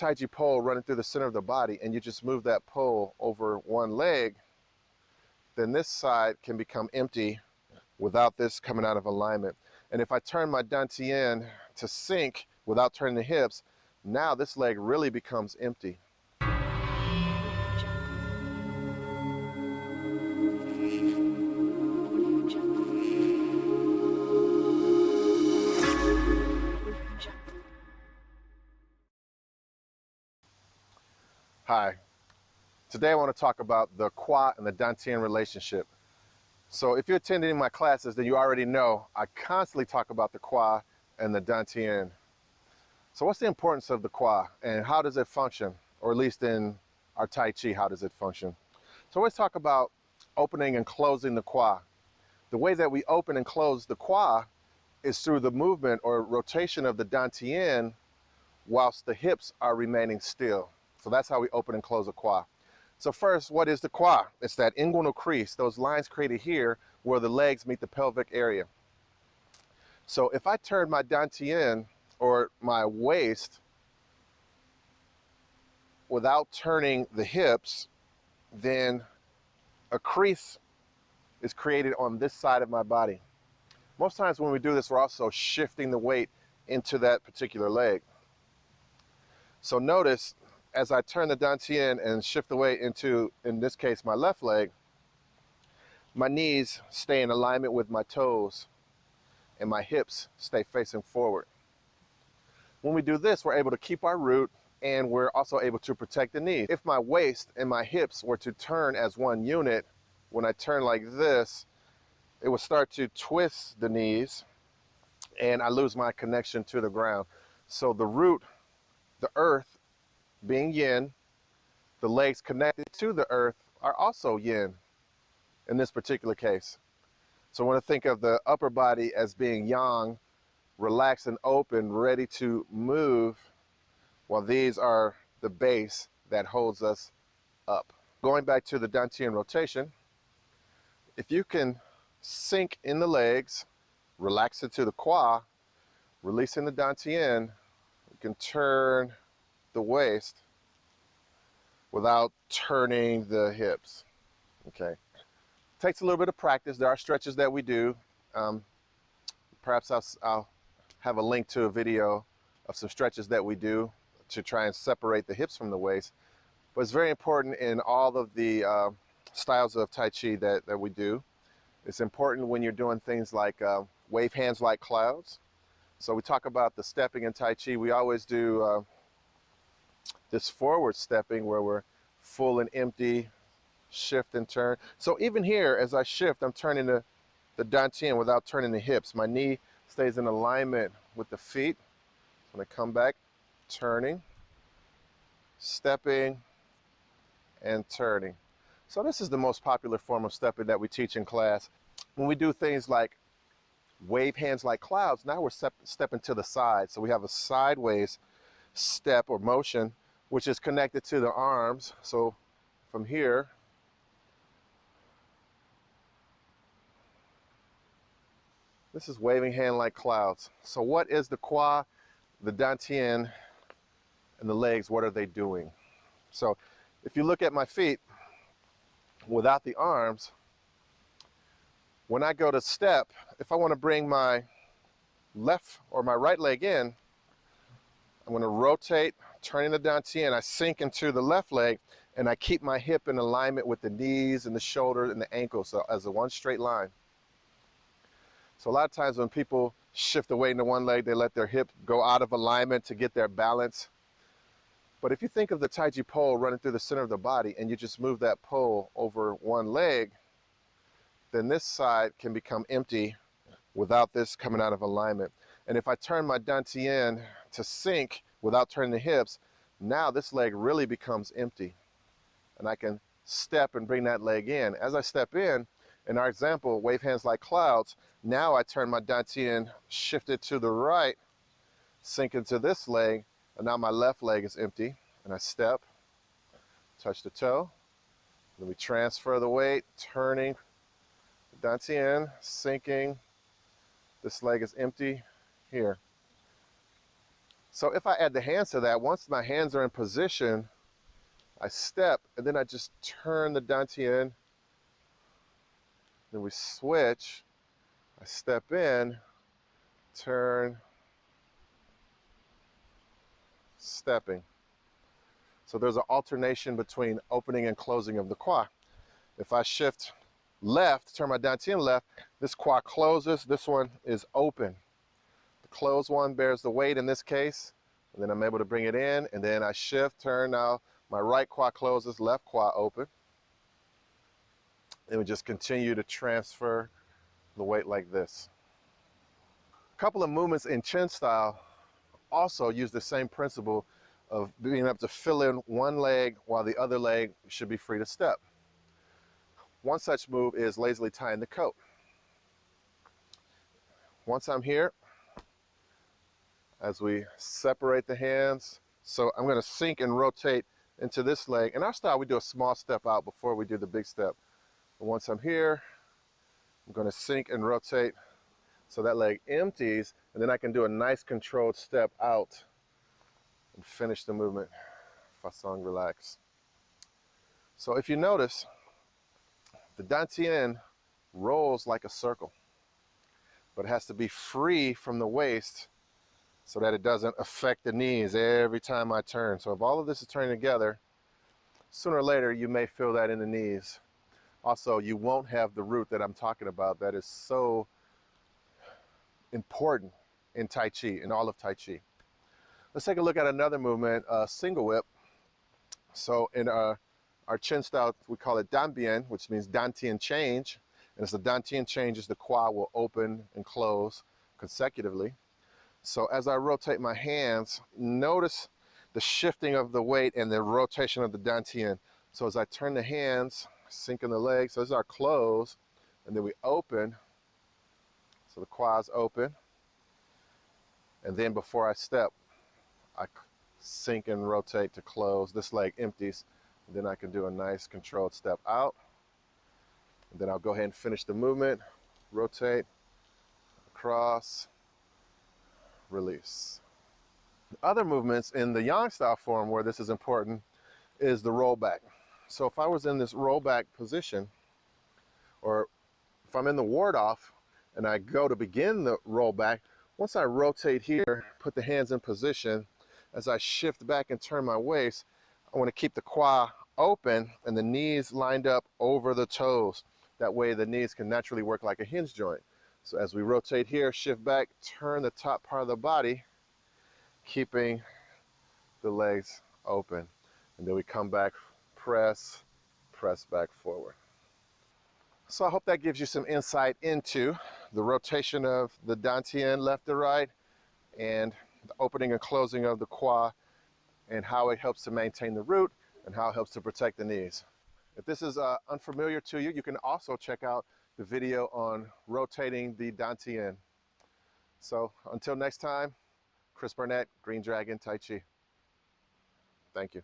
Tai Chi pole running through the center of the body and you just move that pole over one leg, then this side can become empty without this coming out of alignment. And if I turn my Dan Tian to sink without turning the hips, now this leg really becomes empty. Hi, today I want to talk about the Kua and the Dan Tian relationship. So if you're attending my classes, then you already know I constantly talk about the Kua and the Dan Tian. So what's the importance of the Kua and how does it function? Or at least in our Tai Chi, how does it function? So let's talk about opening and closing the Kua. The way that we open and close the Kua is through the movement or rotation of the Dan Tian whilst the hips are remaining still. So that's how we open and close a Kua. So first, what is the Kua? It's that inguinal crease, those lines created here where the legs meet the pelvic area. So if I turn my Dan Tian or my waist without turning the hips, then a crease is created on this side of my body. Most times when we do this, we're also shifting the weight into that particular leg. So notice, as I turn the Dan Tian and shift the weight into, in this case, my left leg, my knees stay in alignment with my toes and my hips stay facing forward. When we do this, we're able to keep our root and we're also able to protect the knee. If my waist and my hips were to turn as one unit, when I turn like this, it would start to twist the knees and I lose my connection to the ground. So the root, the earth, being yin, the legs connected to the earth are also yin in this particular case. So I want to think of the upper body as being yang, relaxed and open, ready to move, while these are the base that holds us up. Going back to the Dan Tian rotation, if you can sink in the legs, relax into the Kua, releasing the Dan Tian, you can turn the waist without turning the hips. Okay, takes a little bit of practice. There are stretches that we do. Perhaps I'll have a link to a video of some stretches that we do to try and separate the hips from the waist. But it's very important in all of the styles of Tai Chi that we do. It's important when you're doing things like wave hands like clouds. So we talk about the stepping in Tai Chi. We always do this forward stepping where we're full and empty, shift and turn. So even here, as I shift, I'm turning the Dan Tian without turning the hips. My knee stays in alignment with the feet. When I come back, turning, stepping, and turning. So this is the most popular form of stepping that we teach in class. When we do things like wave hands like clouds, now we're stepping to the side. So we have a sideways step or motion, which is connected to the arms. So from here, this is waving hand like clouds. So what is the Kua, the Dan Tian, and the legs? What are they doing? So if you look at my feet without the arms, when I go to step, if I want to bring my left or my right leg in, I'm going to rotate, turning the Dan Tian, I sink into the left leg, and I keep my hip in alignment with the knees and the shoulders and the ankles, so as a one straight line. So a lot of times when people shift the weight into one leg, they let their hip go out of alignment to get their balance. But if you think of the Tai Chi pole running through the center of the body and you just move that pole over one leg, then this side can become empty without this coming out of alignment. And if I turn my Dan Tian to sink without turning the hips, now this leg really becomes empty. And I can step and bring that leg in. As I step in our example, wave hands like clouds, now I turn my Dan Tian, shift it to the right, sink into this leg, and now my left leg is empty. And I step, touch the toe, then we transfer the weight, turning, Dan Tian, sinking, this leg is empty here. So if I add the hands to that, once my hands are in position, I step, and then I just turn the Dan Tian. Then we switch. I step in, turn, stepping. So there's an alternation between opening and closing of the Kua. If I shift left, turn my Dan Tian left, this Kua closes, this one is open. The closed one bears the weight in this case, and then I'm able to bring it in, and then I shift, turn, now my right Kua closes, left Kua open. And we just continue to transfer the weight like this. A couple of movements in chin style also use the same principle of being able to fill in one leg while the other leg should be free to step. One such move is lazily tying the coat. Once I'm here, as we separate the hands, so I'm going to sink and rotate into this leg. In our style, we do a small step out before we do the big step. But once I'm here, I'm going to sink and rotate so that leg empties, and then I can do a nice controlled step out and finish the movement. Façon relax. So if you notice, the Dan Tian rolls like a circle, but it has to be free from the waist so that it doesn't affect the knees every time I turn. So if all of this is turning together, sooner or later you may feel that in the knees. Also, you won't have the root that I'm talking about that is so important in Tai Chi, in all of Tai Chi. Let's take a look at another movement, single whip. So in our chin style, we call it Dan Bien, which means Dan Tian change. And as the Dan Tian changes, the Kua will open and close consecutively. So as I rotate my hands, notice the shifting of the weight and the rotation of the Dan Tian. So as I turn the hands, sink in the legs, so this is our close, and then we open. So the Kua is open. And then before I step, I sink and rotate to close. This leg empties. And then I can do a nice controlled step out. And then I'll go ahead and finish the movement. Rotate, across, release. Other movements in the yang style form where this is important is the rollback. So if I was in this rollback position, or if I'm in the ward off and I go to begin the rollback, once I rotate here, put the hands in position, as I shift back and turn my waist, I want to keep the Kua open and the knees lined up over the toes. That way the knees can naturally work like a hinge joint. So as we rotate here, shift back, turn the top part of the body, keeping the legs open. And then we come back, press back forward. So I hope that gives you some insight into the rotation of the Dan Tian left to right and the opening and closing of the Kua and how it helps to maintain the root and how it helps to protect the knees. If this is unfamiliar to you, you can also check out the video on rotating the Dan Tian. So until next time, Chris Burnett, Green Dragon Tai Chi. Thank you.